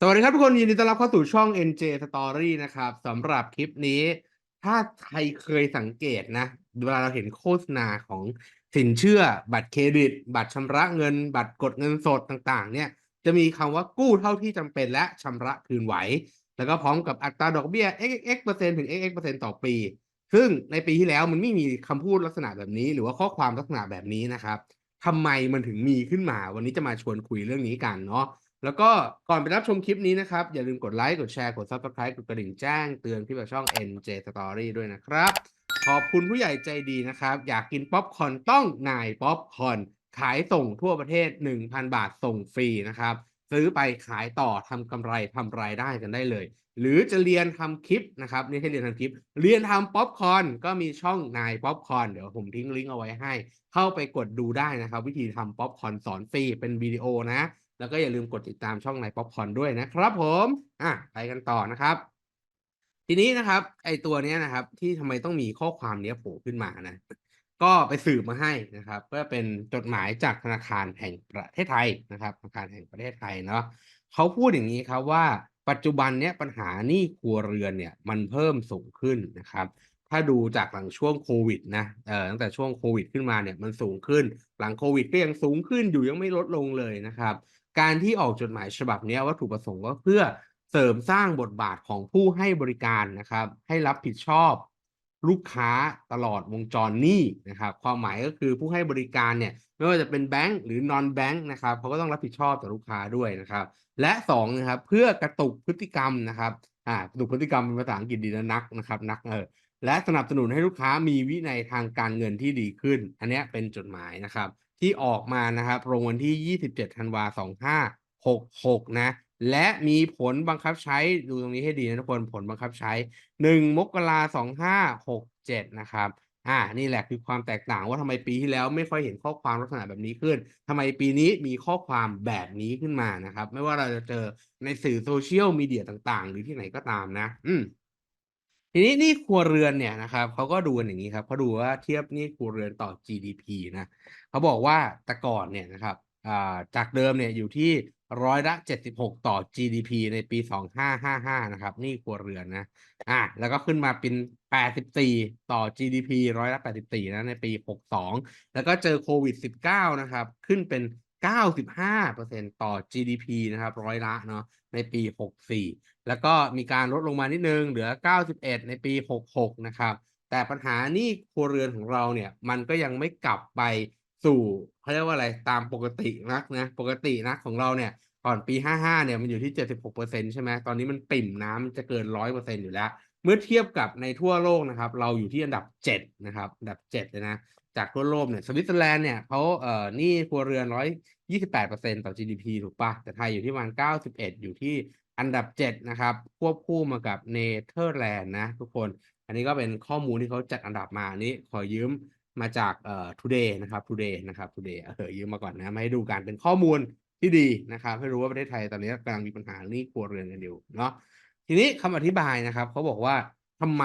วัสดีครับทุกคนยินดีต้อนรับเข้าสู่ช่อง NJ Story นะครับสำหรับคลิปนี้ถ้าใครเคยสังเกตนะเวลาเราเห็นโฆษณาของสินเชื่อบัตรเครดิตบัตรชำระเงินบัตรกดเงินสดต่างๆเนี่ยจะมีคำว่ากู้เท่าที่จำเป็นและชำระคืนไหวแล้วก็พร้อมกับอัตราดอกเบี้ย XX% ถึง XX% ต่อปีซึ่งในปีที่แล้วมันไม่มีคำพูดลักษณะแบบนี้หรือว่าข้อความลักษณะแบบนี้นะครับทำไมมันถึงมีขึ้นมาวันนี้จะมาชวนคุยเรื่องนี้กันเนาะ แล้วก็ก่อนไปรับชมคลิปนี้นะครับอย่าลืมกดไลค์กดแชร์กด Subscribe กดกระดิ่งแจ้งเตือนคลิปจากช่อง NJ Story ด้วยนะครับขอบคุณผู้ใหญ่ใจดีนะครับอยากกินป๊อปคอร์นต้องนายป๊อปคอร์นขายส่งทั่วประเทศ 1,000 บาทส่งฟรีนะครับซื้อไปขายต่อทำกำไรทำรายได้กันได้เลยหรือจะเรียนทำคลิปนะครับไม่ใช่เรียนทำคลิปเรียนทำป๊อปคอร์นก็มีช่องนายป๊อปคอร์นเดี๋ยวผมทิ้งลิงก์เอาไว้ให้เข้าไปกดดูได้นะครับวิธีทำป๊อปคอร์นสอนฟรีเป็นวิดีโอนะแล้วก็อย่าลืมกดติดตามช่องนายป๊อปคอร์นด้วยนะครับผมไปกันต่อนะครับทีนี้นะครับไอ้ตัวเนี้ยนะครับที่ทำไมต้องมีข้อความเนี้ยโผล่ขึ้นมานะก็ไปสืบมาให้นะครับก็เป็นจดหมายจากธนาคารแห่งประเทศไทยนะครับธนาคารแห่งประเทศไทยเนาะเขาพูดอย่างงี้ครับว่าปัจจุบันเนี้ยปัญหาหนี้ครัวเรือนเนี่ยมันเพิ่มสูงขึ้นนะครับถ้าดูจากหลังช่วงโควิดนะตั้งแต่ช่วงโควิดขึ้นมาเนี่ยมันสูงขึ้นหลังโควิดก็ยังสูงขึ้นอยู่ยังไม่ลดลงเลยนะครับ การที่ออกจดหมายฉบับนี้วัตถุประสงค์ก็เพื่อเสริมสร้างบทบาทของผู้ให้บริการนะครับให้รับผิดชอบลูกค้าตลอดวงจรหนี้นะครับความหมายก็คือผู้ให้บริการเนี่ยไม่ว่าจะเป็นแบงก์หรือ non แบงก์นะครับเขาก็ต้องรับผิดชอบต่อลูกค้าด้วยนะครับและ2นะครับเพื่อกระตุกพฤติกรรมนะครับกระตุกพฤติกรรมเป็นภาษาอังกฤษดีนะนักนะครับนักและสนับสนุนให้ลูกค้ามีวินัยทางการเงินที่ดีขึ้นอันนี้เป็นจดหมายนะครับ ที่ออกมานะครับลงวันที่27ธันวา2566นะและมีผลบังคับใช้ดูตรงนี้ให้ดีนะทุกคนผลบังคับใช้1มกรา2567นะครับนี่แหละคือความแตกต่างว่าทำไมปีที่แล้วไม่ค่อยเห็นข้อความลักษณะแบบนี้ขึ้นทำไมปีนี้มีข้อความแบบนี้ขึ้นมานะครับไม่ว่าเราจะเจอในสื่อ Social Media ต่างๆหรือที่ไหนก็ตามนะทีนี้หนี้ครัวเรือนเนี่ยนะครับเขาก็ดูกันอย่างงี้ครับเขาดูว่าเทียบหนี้ครัวเรือนต่อ GDP นะเขาบอกว่าแต่ก่อนเนี่ยนะครับจากเดิมเนี่ยอยู่ที่76%ต่อ GDP ในปี2555นะครับหนี้ครัวเรือนนะแล้วก็ขึ้นมาเป็น84ต่อ GDP 84นะในปี62แล้วก็เจอโควิด19นะครับขึ้นเป็น95%ต่อ GDP นะครับร้อยละเนาะในปี64 แล้วก็มีการลดลงมานิดนึงเหลือ91ในปี66นะครับแต่ปัญหาหนี้ครัวเรือนของเราเนี่ยมันก็ยังไม่กลับไปสู่เขาเรียกว่าอะไรตามปกตินักนะปกตินักของเราเนี่ยก่อนปี55เนี่ยมันอยู่ที่76%ใช่ไหมตอนนี้มันปิ่มน้ำมันจะเกิน100%อยู่แล้วเมื่อเทียบกับในทั่วโลกนะครับเราอยู่ที่อันดับ7นะครับอันดับ7เลยนะจากทั่วโลกเนี่ยสวิตเซอร์แลนด์เนี่ยเขาหนี้ครัวเรือน128%ต่อ GDP ถูกเปล่าแต่ไทยอยู่ที่ประมาณ91อยู่ที่ อันดับ7นะครับควบคู่มากับเนเธอร์แลนด์นะทุกคนอันนี้ก็เป็นข้อมูลที่เขาจัดอันดับมาอันนี้ขอยืมมาจากToday นะครับ Today นะครับ Today ยืมมาก่อนนะมาให้ดูกันเป็นข้อมูลที่ดีนะครับให้รู้ว่าประเทศไทยตอนนี้กำลังมีปัญหาหนี้ครัวเรือนกันอยู่เนาะทีนี้คำอธิบายนะครับเขาบอกว่าทำไม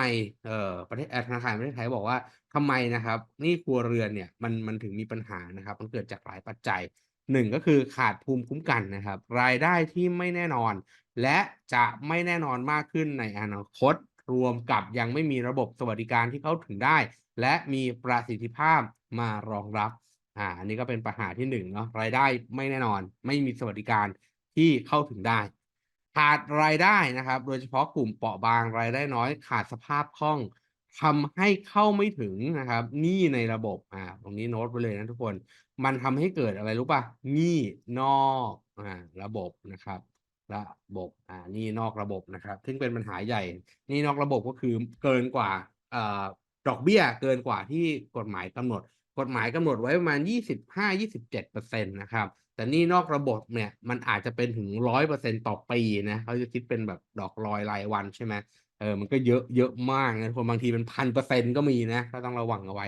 ประเทศธนาคารประเทศไทยบอกว่าทำไมนะครับหนี้ครัวเรือนเนี่ยมันถึงมีปัญหานะครับมันเกิดจากหลายปัจจัย1ก็คือขาดภูมิคุ้มกันนะครับรายได้ที่ไม่แน่นอน และจะไม่แน่นอนมากขึ้นในอนาคตรวมกับยังไม่มีระบบสวัสดิการที่เข้าถึงได้และมีประสิทธิภาพมารองรับอันนี้ก็เป็นปัญหาที่1เนาะรายได้ไม่แน่นอนไม่มีสวัสดิการที่เข้าถึงได้ขาดรายได้นะครับโดยเฉพาะกลุ่มเปราะบางรายได้น้อยขาดสภาพคล่องทำให้เข้าไม่ถึงนะครับหนี้ในระบบตรงนี้โน้ตไว้เลยนะทุกคนมันทำให้เกิดอะไรรู้เปล่าหนี้นอกระบบนะครับ ระบบหนี้นอกระบบนะครับซึ่งเป็นปัญหาใหญ่หนี้นอกระบบก็คือเกินกว่าดอกเบี้ยเกินกว่าที่กฎหมายกำหนดกฎหมายกำหนดไว้ประมาณ25-27%นต์นะครับแต่หนี้นอกระบบเนี่ยมันอาจจะเป็นถึง100%ต่อปีนะเขาจะคิดเป็นแบบดอกลอยรายวันใช่ไหมมันก็เยอะเยอะมากนะคนบางทีเป็น1,000%ก็มีนะก็ต้องระวังเอาไว้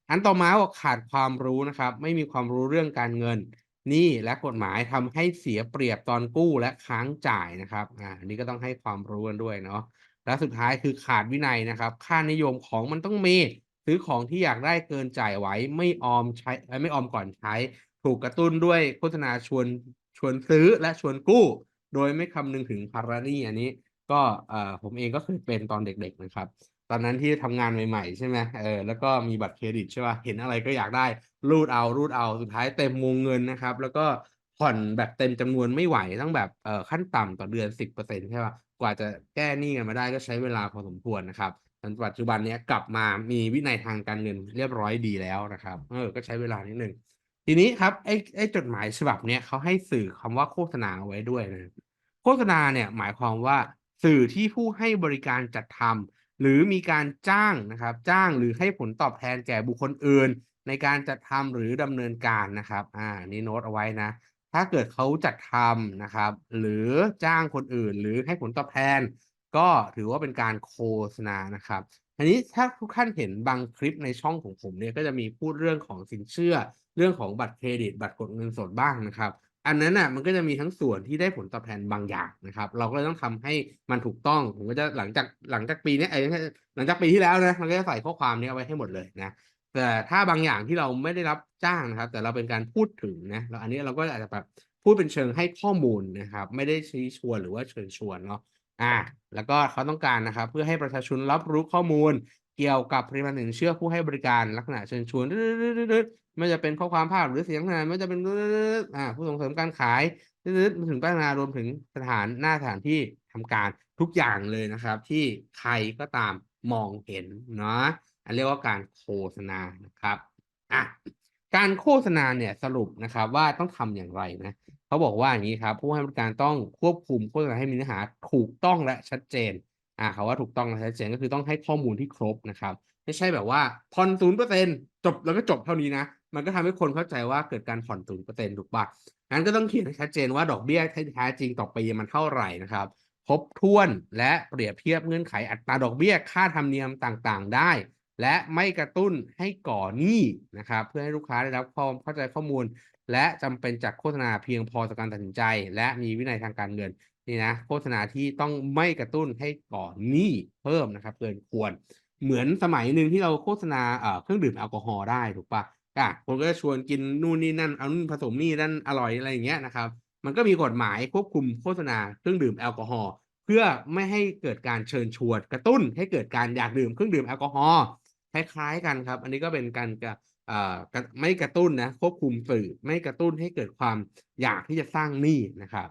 อันต่อมาบอกขาดความรู้นะครับไม่มีความรู้เรื่องการเงิน หนี้และกฎหมายทำให้เสียเปรียบตอนกู้และค้างจ่ายนะครับอันนี้ก็ต้องให้ความรู้กันด้วยเนาะและสุดท้ายคือขาดวินัยนะครับค่านิยมของมันต้องมีซื้อของที่อยากได้เกินจ่ายไว้ไม่ออมใช้ไม่ออมก่อนใช้ถูกกระตุ้นด้วยโฆษณาชวนซื้อและชวนกู้ โดยไม่คำนึงถึงภาระหนี้อันนี้ก็ผมเองก็เคยเป็นตอนเด็กๆนะครับตอนนั้นที่ทำงานใหม่ๆใช่ไหมแล้วก็มีบัตรเครดิตใช่เปล่าเห็นอะไรก็อยากได้รูดเอาสุดท้ายเต็มวงเงินนะครับแล้วก็ผ่อนแบบเต็มจำนวนไม่ไหวต้องแบบขั้นต่ำต่อเดือน10%ใช่เปล่ากว่าจะแก้หนี้กันมาได้ก็ใช้เวลาพอสมควรนะครับจนปัจจุบันเนี้ยกลับมามีวินัยทางการเงินเรียบร้อยดีแล้วนะครับก็ใช้เวลานิดหนึ่ง ทีนี้ครับไอ้จดหมายฉบับเนี้ยเขาให้สื่อคำว่าโฆษณาเอาไว้ด้วยนะโฆษณาเนี่ยหมายความว่าสื่อที่ผู้ให้บริการจัดทำหรือมีการจ้างนะครับจ้างหรือให้ผลตอบแทนแก่บุคคลอื่นในการจัดทำหรือดำเนินการนะครับอันนี้โน้ตเอาไว้นะถ้าเกิดเขาจัดทำนะครับหรือจ้างคนอื่นหรือให้ผลตอบแทนก็ถือว่าเป็นการโฆษณานะครับ อันนี้ถ้าทุกท่านเห็นบางคลิปในช่องของผมเนี่ยก็จะมีพูดเรื่องของสินเชื่อเรื่องของบัตรเครดิตบัตรกดเงินสดบ้างนะครับอันนั้นน่ะมันก็จะมีทั้งส่วนที่ได้ผลตอบแทนบางอย่างนะครับเราก็เลยต้องทำให้มันถูกต้องผมก็จะหลังจากปีเนี้ยไม่ใช่หลังจากปีที่แล้วนะเราก็จะใส่ข้อความนี้เอาไว้ให้หมดเลยนะแต่ถ้าบางอย่างที่เราไม่ได้รับจ้างนะครับแต่เราเป็นการพูดถึงนะแล้วอันนี้เราก็อาจจะแบบพูดเป็นเชิงให้ข้อมูลนะครับไม่ได้ชี้ชวนหรือว่าเชิญชวนเนาะ อาแล้วก็เขาต้องการนะครับเพื่อให้ประชาชนรับรู้ข้อมูลเกี่ยวกับผลิตภัณฑ์สินเชื่อผู้ให้บริการลักษณะเชิญชวนไม่ว่าจะเป็นข้อความภาพหรือเสียงไม่ว่าจะเป็นผู้ส่งเสริมการขายถึงพัฒนารวมถึงสถานที่ทำการทุกอย่างเลยนะครับที่ใครก็ตามมองเห็นเนาะอันเรียกว่าการโฆษณานะครับอาการโฆษณาเนี่ยสรุปนะครับว่าต้องทำอย่างไรนะ เขาบอกว่าอย่างนี้ครับผู้ให้บริการต้องควบคุมโฆษณาให้มีเนื้อหาถูกต้องและชัดเจนคำว่าถูกต้องและชัดเจนก็คือต้องให้ข้อมูลที่ครบนะครับไม่ใช่แบบว่าผ่อน0%จบแล้วก็จบเท่านี้นะมันก็ทำให้คนเข้าใจว่าเกิดการผ่อน0%ถูกเปล่างั้นก็ต้องเขียนให้ชัดเจนว่าดอกเบี้ยที่แท้จริงต่อปีมันเท่าไรนะครับครบถ้วนและเปรียบเทียบเงื่อนไขอัตราดอกเบี้ยค่าธรรมเนียมต่างๆได้และไม่กระตุ้นให้ก่อหนี้นะครับเพื่อให้ลูกค้าได้รับความเข้าใจข้อมูล และจำเป็นจากโฆษณาเพียงพอต่อการตัดสินใจและมีวินัยทางการเงินนี่นะโฆษณาที่ต้องไม่กระตุ้นให้ก่อหนี้เพิ่มนะครับเกินควรเหมือนสมัยหนึ่งที่เราโฆษณาเครื่องดื่มแอลกอฮอล์ได้ถูกเปล่าคนก็จะชวนกินนู่นนี่นั่นเอานู่นผสมนี่นั่นอร่อยอะไรอย่างเงี้ยนะครับมันก็มีกฎหมายควบคุมโฆษณาเครื่องดื่มแอลกอฮอล์เพื่อไม่ให้เกิดการเชิญชวนกระตุ้นให้เกิดการอยากดื่มเครื่องดื่มแอลกอฮอล์คล้ายๆกันครับอันนี้ก็เป็นการไม่กระตุ้นนะควบคุมสื่อไม่กระตุ้นให้เกิดความอยากที่จะสร้างหนี้นะครับ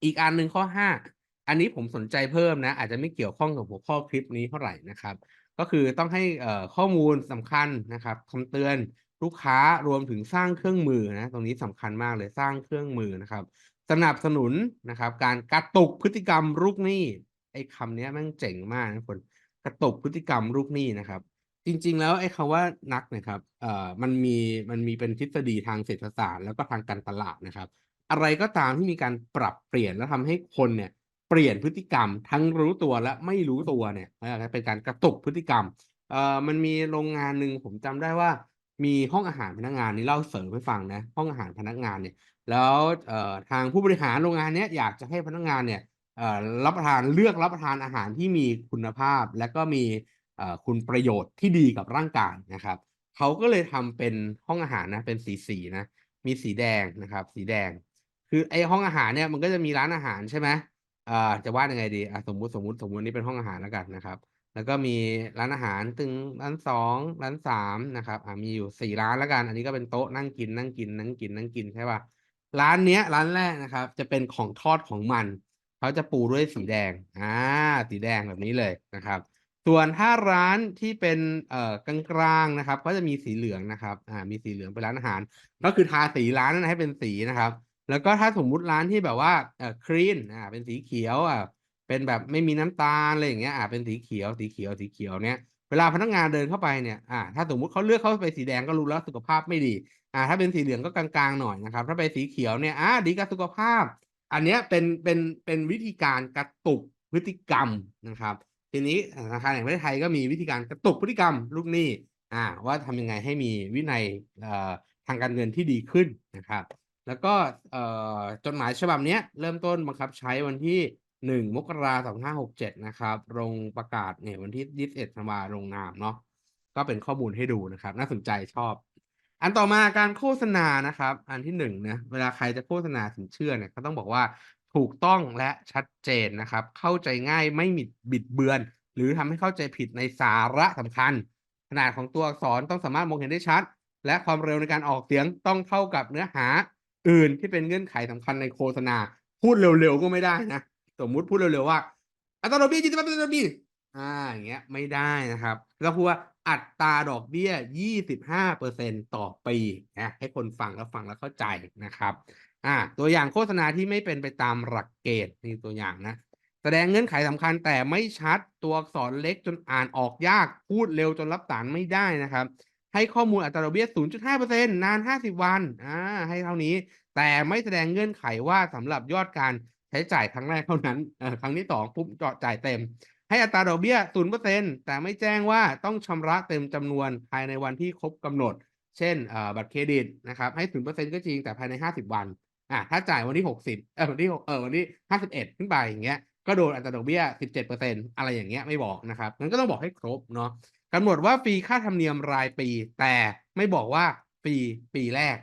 อีกอันหนึ่งข้อ5อันนี้ผมสนใจเพิ่มนะอาจจะไม่เกี่ยวข้องกับหัวข้อคลิปนี้เท่าไรนะครับก็คือต้องให้ข้อมูลสำคัญนะครับคำเตือนลูกค้ารวมถึงสร้างเครื่องมือนะตรงนี้สำคัญมากเลยสร้างเครื่องมือนะครับสนับสนุนนะครับการกระตุกพฤติกรรมลูกหนี้ไอ้คำเนี้ยแม่งเจ๋งมากนะคุณกระตุกพฤติกรรมลูกหนี้นะครับ จริงๆแล้วไอ้คำว่านักเนี่ยครับมันมีเป็นทฤษฎีทางเศรษฐศาสตร์แล้วก็ทางการตลาดนะครับอะไรก็ตามที่มีการปรับเปลี่ยนแล้วทำให้คนเนี่ยเปลี่ยนพฤติกรรมทั้งรู้ตัวและไม่รู้ตัวเนี่ยเป็นการกระตุกพฤติกรรมมันมีโรงงานหนึ่งผมจำได้ว่ามีห้องอาหารพนักงานนี่เล่าเสริมให้ฟังนะห้องอาหารพนักงานเนี่ยแล้วทางผู้บริหารโรงงานเนี้ยอยากจะให้พนักงานเนี่ยเลือกรับประทานอาหารที่มีคุณภาพและก็มี คุณประโยชน์ที่ดีกับร่างกายนะครับเขาก็เลยทำเป็นห้องอาหารนะเป็นสีๆนะมีสีแดงนะครับสีแดงคือไอ้ห้องอาหารเนี่ยมันก็จะมีร้านอาหารใช่ไหมจะว่ายังไงดีสมมุตินี่เป็นห้องอาหารแล้วกันนะครับแล้วก็มีร้านอาหารตึงร้าน2ร้าน3นะครับมีอยู่4ร้านแล้วกันอันนี้ก็เป็นโต๊ะนั่งกินใช่เปล่าร้านเนี้ยร้านแรกนะครับจะเป็นของทอดของมันเขาจะปูด้วยสีแดงสีแดงแบบนี้เลยนะครับ ส่วนถ้าร้านที่เป็นกลางๆนะครับก็จะมีสีเหลืองนะครับมีสีเหลืองเป็นร้านอาหารก็คือทาสีร้านนั้นให้เป็นสีนะครับแล้วก็ถ้าสมมุติร้านที่แบบว่าคลีนเป็นสีเขียวเป็นแบบไม่มีน้ำตาลอะไรอย่างเงี้ยเป็นสีเขียวเนี่ยเวลาพนักงานเดินเข้าไปเนี่ยถ้าสมมุติเขาเลือกเข้าไปสีแดงก็รู้แล้วสุขภาพไม่ดีถ้าเป็นสีเหลืองก็กลางๆหน่อยนะครับถ้าเป็นสีเขียวเนี่ยดีกับสุขภาพอันเนี้ยเป็นวิธีการกระตุกพฤติกรรมนะครับ ทีนี้ธนาคารแห่งประเทศไทยก็มีวิธีการกระตุกพฤติกรรมลูกหนี้ว่าทำยังไงให้มีวินัยทางการเงินที่ดีขึ้นนะครับแล้วก็จดหมายฉบับเนี้ยเริ่มต้นบังคับใช้วันที่1มกราคม2567นะครับลงประกาศเนี่ยวันที่21ธันวาลงนามเนาะก็เป็นข้อมูลให้ดูนะครับน่าสนใจชอบอันต่อมาการโฆษณานะครับอันที่1นะเวลาใครจะโฆษณาสินเชื่อเนี่ยก็ต้องบอกว่า ถูกต้องและชัดเจนนะครับเข้าใจง่ายไม่บิดเบือนหรือทำให้เข้าใจผิดในสาระสำคัญขนาดของตัวอักษรต้องสามารถมองเห็นได้ชัดและความเร็วในการออกเสียงต้องเท่ากับเนื้อหาอื่นที่เป็นเงื่อนไขสำคัญในโฆษณาพูดเร็วๆก็ไม่ได้นะสมมุติพูดเร็วๆว่าอัตราดอกเบี้ย25%อย่างเงี้ยไม่ได้นะครับก็พูดว่าอัตราดอกเบี้ย25%ต่อปีนะให้คนฟังแล้วเข้าใจนะครับตัวอย่างโฆษณาที่ไม่เป็นไปตามหลักเกณฑ์นี่ตัวอย่างนะแสดงเงื่อนไขสำคัญแต่ไม่ชัดตัวอักษรเล็กจนอ่านออกยากพูดเร็วจนรับสารไม่ได้นะครับให้ข้อมูลอัตราดอกเบี้ย 0.5% นาน50วันให้เท่านี้แต่ไม่แสดงเงื่อนไขว่าสำหรับยอดการใช้จ่ายครั้งแรกเท่านั้นครั้งที่2ปุ๊บเจาะจ่ายเต็มให้อัตราดอกเบี้ย 0% แต่ไม่แจ้งว่าต้องชำระเต็มจำนวนภายในวันที่ครบกำหนดเช่นบัตรเครดิตนะครับให้ 0% ก็จริงแต่ภายใน50วันถ้าจ่ายวันที่60วันที่วันที่51ขึ้นไปอย่างเงี้ยก็โดนอัตราดอกเบี้ย17%อะไรอย่างเงี้ยไม่บอกนะครับงั้นก็ต้องบอกให้ครบเนาะกำหนดว่าฟรีค่าธรรมเนียมรายปีแต่ไม่บอกว่าฟรีปีแรก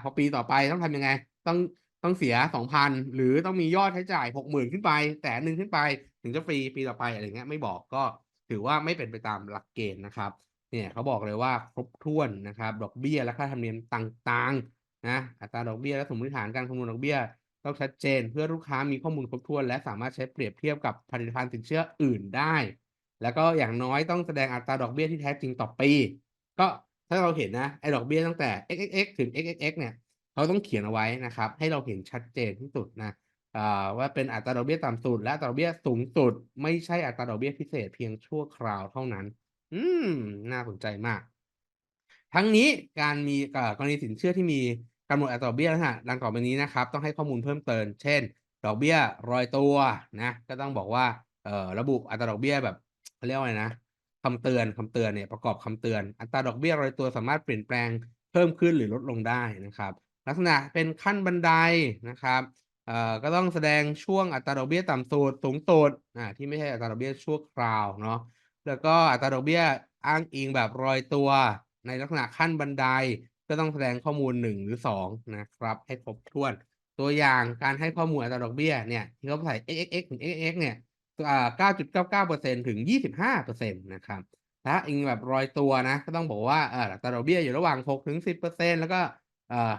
พอปีต่อไปต้องทำยังไงต้องเสีย 2,000 หรือต้องมียอดใช้จ่าย 60,000 ขึ้นไป100,000ขึ้นไปถึงจะฟรีปีต่อไปอะไรอย่างเงี้ยไม่บอกก็ถือว่าไม่เป็นไปตามหลักเกณฑ์นะครับเนี่ยเขาบอกเลยว่าครบถ้วนนะครับดอกเบี้ยและค่าธรรมเนียมต่างๆนะอัตราดอกเบี้ยและสมมติฐานการคำนวณดอกเบี้ยต้องชัดเจนเพื่อลูกค้ามีข้อมูลครบถ้วนและสามารถใช้เปรียบเทียบกับผลิตภัณฑ์สินเชื่ออื่นได้แล้วก็อย่างน้อยต้องแสดงอัตราดอกเบี้ยที่แท้จริงต่อปีก็ถ้าเราเห็นนะไอ้ดอกเบี้ยตั้งแต่ XXX ถึง XXX เนี่ยเขาต้องเขียนเอาไว้นะครับให้เราเห็นชัดเจนที่สุดนะว่าเป็นอัตราดอกเบี้ยต่ำสุดและอัตราดอกเบี้ยสูงสุดไม่ใช่อัตราดอกเบี้ยพิเศษเพียงชั่วคราวเท่านั้นอืมน่าสนใจมาก ทั้งนี้การมีกรณีสินเชื่อที่มีกำหนดอัตราดอกเบี้ยลักษณะดังต่อไปนี้นะครับต้องให้ข้อมูลเพิ่มเติมเช่นดอกเบี้ยรอยตัวนะก็ต้องบอกว่าระบุอัตราดอกเบี้ยแบบเขาเรียกว่าอะไรนะคำเตือนเนี่ยประกอบคำเตือนอัตราดอกเบี้ยรอยตัวสามารถเปลี่ยนแปลงเพิ่มขึ้นหรือลดลงได้นะครับลักษณะเป็นขั้นบันไดนะครับก็ต้องแสดงช่วงอัตราดอกเบี้ยต่ำสุดสูงสุดที่ไม่ใช่อัตราดอกเบี้ยชั่วคราวเนาะแล้วก็อัตราดอกเบี้ยอ้างอิงแบบรอยตัว ในลักษณะขั้นบันไดก็ต้องแสดงข้อมูล1หรือ2นะครับให้ครบถ้วนตัวอย่างการให้ข้อมูลอัตราดอกเบี้ยเนี่ยที่เขาใส่ XXX ถึง XXX เนี่ย9.99%ถึง25%นะครับถ้าอิงแบบรอยตัวนะก็ต้องบอกว่าอัตราดอกเบี้ยอยู่ระหว่าง6ถึง10%แล้วก็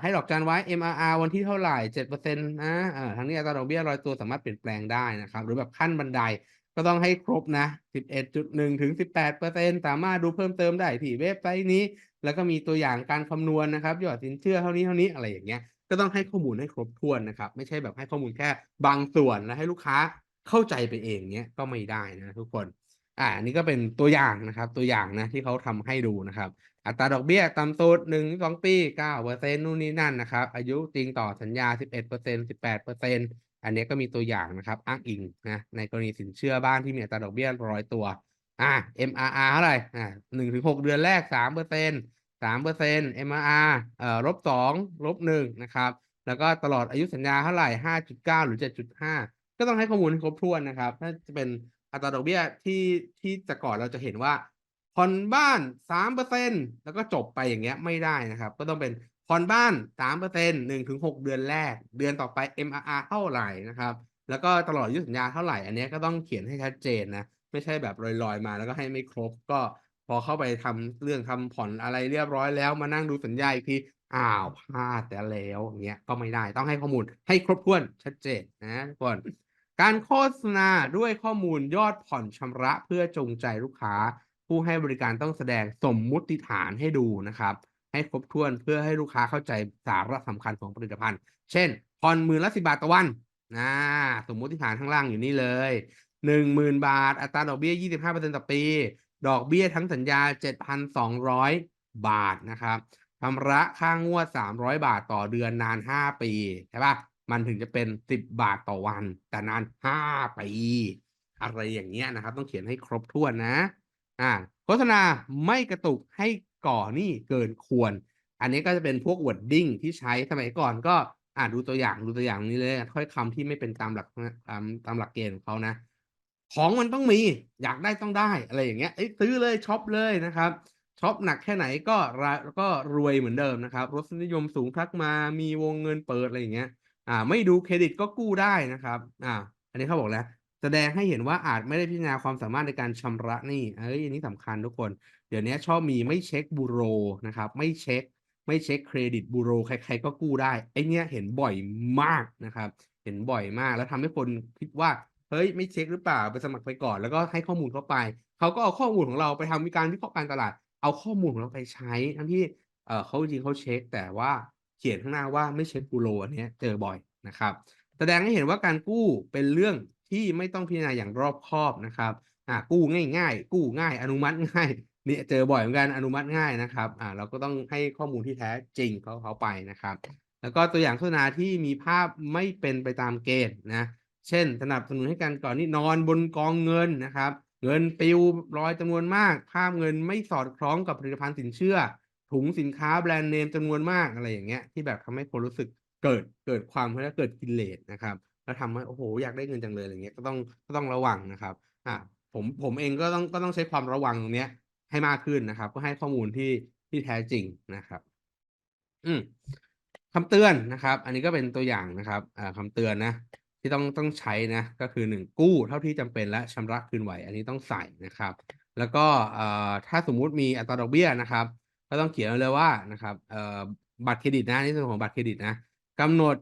ให้ดอกจันไว้ MRR วันที่เท่าไร7%นะทั้งนี้อัตราดอกเบี้ยรอยตัวสามารถเปลี่ยนแปลงได้นะครับหรือแบบขั้นบันไดก็ต้องให้ครบนะ11.1ถึง18%สามารถดูเพิ่มเติมได้ที่เว็บไซต์นี้ แล้วก็มีตัวอย่างการคำนวณนะครับยอดสินเชื่อเท่านี้อะไรอย่างเงี้ยก็ต้องให้ข้อมูลให้ครบถ้วนนะครับไม่ใช่แบบให้ข้อมูลแค่บางส่วนแล้วให้ลูกค้าเข้าใจไปเองเงี้ยก็ไม่ได้นะทุกคนอันนี้ก็เป็นตัวอย่างนะครับตัวอย่างนะที่เขาทำให้ดูนะครับอัตราดอกเบี้ยต่ำสุด1-2ปี9%นู่นนี่นั่นนะครับอายุจริงต่อสัญญา11% 18%อันนี้ก็มีตัวอย่างนะครับอ้างอิงนะในกรณีสินเชื่อบ้านที่มีอัตราดอกเบี้ยรอยตัวMRR เท่าไร1-6เดือนแรก3% 3% MRR -2 -1นะครับแล้วก็ตลอดอายุสัญญาเท่าไร5.9หรือ7.5ก็ต้องให้ข้อมูลให้ครบถ้วนนะครับถ้าจะเป็นอัตราดอกเบี้ยที่แต่ก่อนเราจะเห็นว่าผ่อนบ้าน3%แล้วก็จบไปอย่างเงี้ยไม่ได้นะครับก็ต้องเป็นผ่อนบ้าน3% 1-6เดือนแรกเดือนต่อไป MRR เท่าไรนะครับแล้วก็ตลอดอายุสัญญาเท่าไรอันเนี้ยก็ต้องเขียนให้ชัดเจนนะ ไม่ใช่แบบลอยๆมาแล้วก็ให้ไม่ครบก็พอเข้าไปทำเรื่องทำผ่อนอะไรเรียบร้อยแล้วมานั่งดูสัญญาอีกทีอ้าวพลาดเสียแล้วอย่างเงี้ยก็ไม่ได้ต้องให้ข้อมูลให้ครบถ้วนชัดเจนนะทุกคนการโฆษณาด้วยข้อมูลยอดผ่อนชำระเพื่อจูงใจลูกค้าผู้ให้บริการต้องแสดงสมมุติฐานให้ดูนะครับให้ครบถ้วนเพื่อให้ลูกค้าเข้าใจสาระสำคัญของผลิตภัณฑ์เช่นผ่อน10,000ละ10 บาทต่อวันอาสมมุติฐานข้างล่างอยู่นี่เลย 10,000 บาทอัตราดอกเบี้ย25%ต่อปีดอกเบี้ยทั้งสัญญา 7,200 บาทนะครับชำระค่างวด300บาทต่อเดือนนาน5ปีใช่เปล่ามันถึงจะเป็น10บาทต่อวันแต่นาน5ปีอะไรอย่างเงี้ยนะครับต้องเขียนให้ครบถ้วนนะโฆษณาไม่กระตุกให้ก่อหนี้เกินควรอันนี้ก็จะเป็นพวก wording ที่ใช้สมัยก่อนก็ดูตัวอย่างนี้เลยถ้อยคำที่ไม่เป็นตามหลักตามหลักเกณฑ์ของเขานะ ของมันต้องมีอยากได้ต้องได้อะไรอย่างเงี้ยเฮ้ยซื้อเลยช็อปเลยนะครับช็อปหนักแค่ไหนก็รวยเหมือนเดิมนะครับรสนิยมสูงทักมามีวงเงินเปิดอะไรอย่างเงี้ย ไม่ดูเครดิตก็กู้ได้นะครับอันนี้เขาบอกแล้วแสดงให้เห็นว่าอาจไม่ได้พิจารณาความสามารถในการชำระหนี้อันนี้สำคัญทุกคนเดี๋ยวนี้ชอบมีไม่เช็คบูโรนะครับไม่เช็คเครดิตบูโรใครๆก็กู้ได้ไอ้เนี้ยเห็นบ่อยมากนะครับเห็นบ่อยมากแล้วทำให้คนคิดว่าเฮ้ยไม่เช็คหรือเปล่าไปสมัครไปก่อนแล้วก็ให้ข้อมูลเข้าไปเขาก็เอาข้อมูลของเราไปทำการวิเคราะห์การตลาดเอาข้อมูลของเราไปใช้ทั้งที่เขาจริงๆเขาเช็คแต่ว่าเขียนข้างหน้าว่าไม่เช็คบูโรอันเนี้ยเจอบ่อยนะครับแสดงให้เห็นว่าการกู้เป็นเรื่องที่ไม่ต้องพิจารณาอย่างรอบคอบนะครับกู้ง่ายๆกู้ง่ายอนุมัติง่ายเนี่ยเจอบ่อยเหมือนกันอนุมัติง่ายนะครับเราก็ต้องให้ข้อมูลที่แท้จริงเขาไปนะครับแล้วก็ตัวอย่างโฆษณาที่มีภาพไม่เป็นไปตามเกณฑ์นะเช่นสนับสนุนให้การก่อนนี้นอนบนกองเงินนะครับเงินปลิวลอยจำนวนมากภาพเงินไม่สอดคล้องกับผลิตภัณฑ์สินเชื่อถุงสินค้าแบรนด์เนมจำนวนมากอะไรอย่างเงี้ยที่แบบทำให้คนรู้สึกเกิดความเขาเรียกว่าเกิดกิเลสนะครับแล้วทำให้โอ้โฮอยากได้เงินจังเลยอะไรอย่างเงี้ยก็ต้องระวังนะครับผมเองก็ต้องใช้ความระวังตรงเนี้ยให้มากขึ้นนะครับเพื่อให้ข้อมูลที่แท้จริงนะครับอืมคำเตือนนะครับอันนี้ก็เป็นตัวอย่างนะครับคำเตือนนะที่ต้องใช้นะก็คือ1กู้เท่าที่จำเป็นและชำระคืนไหวอันนี้ต้องใส่นะครับแล้วก็ถ้าสมมุติมีอัตราดอกเบี้ยนะครับก็ต้องเขียนไว้เลยว่านะครับบัตรเครดิตนะในส่วนของบัตรเครดิตนะกำหนด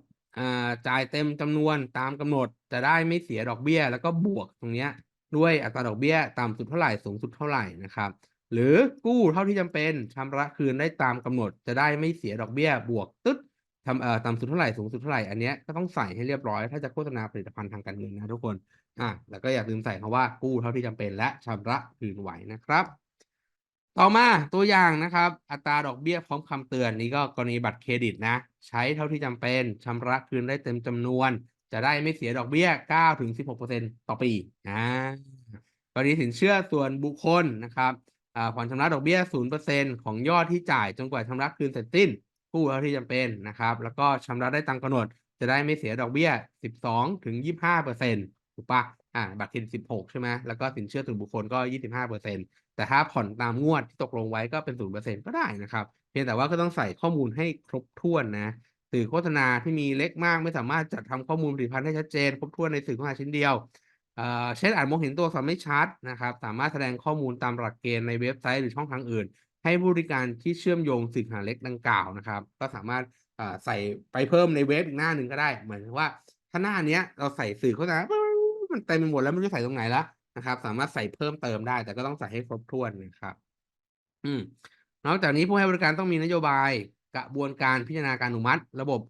จ่ายเต็มจำนวนตามกำหนดจะได้ไม่เสียดอกเบี้ยแล้วก็บวกตรงเนี้ยด้วยอัตราดอกเบี้ยต่ำสุดเท่าไรสูงสุดเท่าไรนะครับหรือกู้เท่าที่จำเป็นชำระคืนได้ตามกำหนดจะได้ไม่เสียดอกเบี้ยบวกตึ๊ดต่ำสุดเท่าไรสูงสุดเท่าไรอันเนี้ยก็ต้องใส่ให้เรียบร้อยถ้าจะโฆษณาผลิตภัณฑ์ทางการเงินนะทุกคนแล้วก็อย่าลืมใส่คำว่ากู้เท่าที่จำเป็นและชำระคืนไหวนะครับต่อมาตัวอย่างนะครับอัตราดอกเบี้ยพร้อมคำเตือนนี้ก็กรณีบัตรเครดิตนะใช้เท่าที่จำเป็นชำระคืนได้เต็มจำนวนจะได้ไม่เสียดอกเบี้ย9-16%ต่อปีกรณีสินเชื่อส่วนบุคคลนะครับผ่อนชำระดอกเบี้ย0%ของยอดที่จ่ายจนกว่าชำระคืนเสร็จสิ้นกู้เท่าที่จำเป็นนะครับแล้วก็ชำระได้ตามกำหนดจะได้ไม่เสียดอกเบี้ย12-25%ถูกเปล่าบัตรเครดิต16ใช่ไหมแล้วก็สินเชื่อส่วนบุคคลก็25%แต่ถ้าผ่อนตามงวดที่ตกลงไว้ก็เป็น0%ก็ได้นะครับเพียงแต่ว่าก็ต้องใส่ข้อมูลให้ครบถ้วนนะสื่อโฆษณาที่มีเล็กมากไม่สามารถจัดทำข้อมูลผลิตภัณฑ์ให้ชัดเจนครบถ้วนในสื่อโฆษณาชิ้นเดียวเช่นอาจมองเห็นตัวอักษรไม่ชัดนะครับสามารถแสดงข้อมูลตามหลักเกณฑ์ในเว็บไซต์หรือช่องทางอื่นให้ผู้บริการที่เชื่อมโยงสื่อขนาดเล็กดังกล่าวนะครับก็สามารถใส่ไปเพิ่มในเว็บอีกหน้าหนึ่งก็ได้เหมือนว่าถ้าหน้าเนี้ยเราใส่สื่อโฆษณามันเต็มไปหมดแล้วไม่รู้จะใส่ตรงไหนแล้วนะครับสามารถใส่เพิ่มเติมได้แต่ก็ต้องใส่ให้ครบถ้วนนะครับ อืมนอกจากนี้ผู้ให้บริการต้องมีนโยบายกระบวนการพิจารณาการอนุมัติระบบ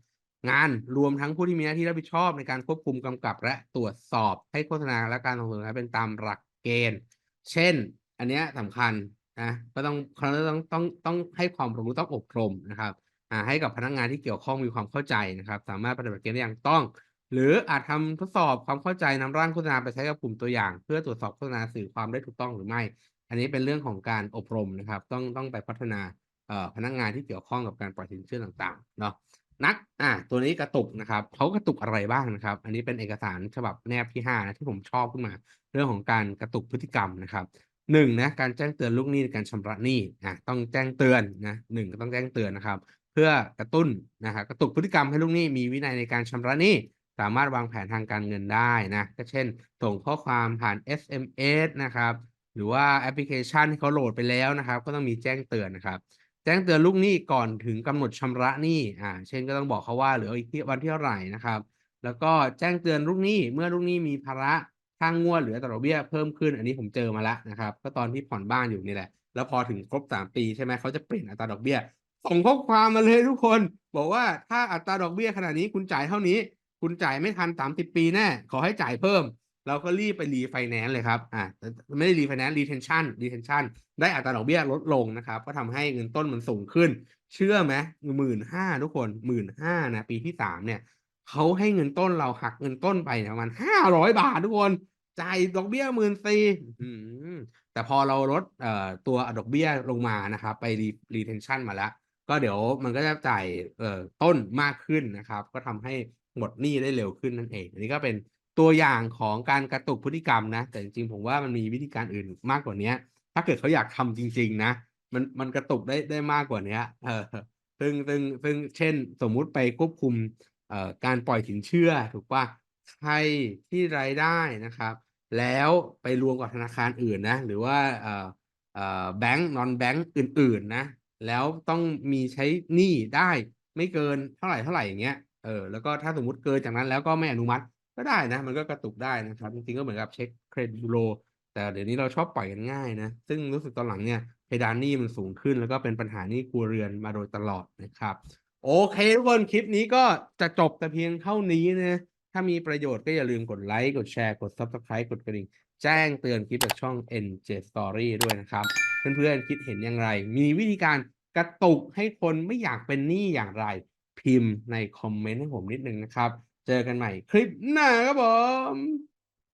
งานรวมทั้งผู้ที่มีหน้าที่รับผิดชอบในการควบคุมกำกับและตรวจสอบให้โฆษณาและการส่งเสนอเป็นตามหลักเกณฑ์เช่นอันเนี้ยสำคัญนะก็ต้องเขาต้องให้ความรู้ต้องอบรมนะครับให้กับพนักงานที่เกี่ยวข้องมีความเข้าใจนะครับสามารถปฏิบัติเกณฑ์ได้อย่างต้องหรืออาจทำทดสอบความเข้าใจนำร่างโฆษณาไปใช้กับกลุ่มตัวอย่างเพื่อตรวจสอบโฆษณาสื่อความได้ถูกต้องหรือไม่ อันนี้เป็นเรื่องของการอบรมนะครับต้องไปพัฒนาพนักงานที่เกี่ยวข้องกับการปล่อยสินเชื่อต่างๆเนาะตัวนี้กระตุกนะครับเขากระตุกอะไรบ้างนะครับอันนี้เป็นเอกสารฉบับแนบที่5นะที่ผมชอบขึ้นมาเรื่องของการกระตุกพฤติกรรมนะครับ1นะการแจ้งเตือนลูกหนี้ในการชำระหนี้ต้องแจ้งเตือนนะ1ก็ต้องแจ้งเตือนนะครับเพื่อกระตุ้นนะครับกระตุกพฤติกรรมให้ลูกหนี้มีวินัยในการชำระหนี้สามารถวางแผนทางการเงินได้นะก็เช่นส่งข้อความผ่าน SMS นะครับ หรือว่าแอปพลิเคชันที่เขาโหลดไปแล้วนะครับก็ต้องมีแจ้งเตือนนะครับแจ้งเตือนลูกหนี้ก่อนถึงกำหนดชำระหนี้เช่นก็ต้องบอกเขาว่าเหลืออีกที่วันที่เท่าไรนะครับแล้วก็แจ้งเตือนลูกหนี้เมื่อลูกหนี้มีภาระค่างวดหรืออัตราดอกเบี้ยเพิ่มขึ้นอันนี้ผมเจอมาแล้วนะครับก็ตอนที่ผ่อนบ้านอยู่นี่แหละแล้วพอถึงครบ3ปีใช่ไหมเขาจะเปลี่ยนอัตราดอกเบี้ยส่งข้อความมาเลยทุกคนบอกว่าถ้าอัตราดอกเบี้ยขนาดนี้คุณจ่ายเท่านี้คุณจ่ายไม่ทัน30ปีแน่ขอให้จ่ายเพิ่ม เราก็รีบไปรีไฟแนนซ์เลยครับไม่ได้รีไฟแนนซ์ retention ได้อัตราดอกเบี้ยลดลงนะครับก็ทำให้เงินต้นมันสูงขึ้นเชื่อไหม15,000ทุกคน15,000นะปีที่3เนี่ยเขาให้เงินต้นเราหักเงินต้นไปเนี่ยประมาณ500บาททุกคนจ่ายดอกเบี้ย14,000แต่พอเราลดตัวดอกเบี้ยลงมานะครับไปretention มาแล้วก็เดี๋ยวมันก็จะจ่ายต้นมากขึ้นนะครับก็ทำให้หมดหนี้ได้เร็วขึ้นนั่นเองอันนี้ก็เป็น ตัวอย่างของการกระตุกพฤติกรรมนะแต่จริงๆผมว่ามันมีวิธีการอื่นมากกว่าเนี้ยถ้าเกิดเขาอยากทำจริงๆนะมันกระตุกได้มากกว่าเนี้ยซึ่งเช่นสมมุติไปควบคุม การปล่อยสินเชื่อถูกเปล่าใครที่รายได้นะครับแล้วไปรวมกับธนาคารอื่นนะหรือว่าแบงก์นอนแบงก์อื่นๆนะแล้วต้องมีใช้หนี้ได้ไม่เกินเท่าไหร่อย่างเงี้ยแล้วก็ถ้าสมมุติเกินจากนั้นแล้วก็ไม่อนุมัติก็ได้นะมันก็กระตุกได้นะครับจริงๆก็เหมือนกับเช็คเครดิตบูโรแต่เดี๋ยวนี้เราชอบปล่อยกันง่ายนะซึ่งรู้สึกตอนหลังเนี่ยเพดานหนี้มันสูงขึ้นแล้วก็เป็นปัญหาหนี้ครัวเรือนมาโดยตลอดนะครับโอเคทุกคนคลิปนี้ก็จะจบแต่เพียงเท่านี้นะถ้ามีประโยชน์ก็อย่าลืมกดไลค์กดแชร์กด Subscribe กดกระดิ่งแจ้งเตือนคลิปจากช่อง NJ Story ด้วยนะครับเพื่อนๆคิดเห็นอย่างไรมีวิธีการกระตุกให้คนไม่อยากเป็นหนี้อย่างไรพิมพ์ในคอมเมนต์ให้ผมนิดนึงนะครับเจอกันใหม่คลิปหน้าครับผม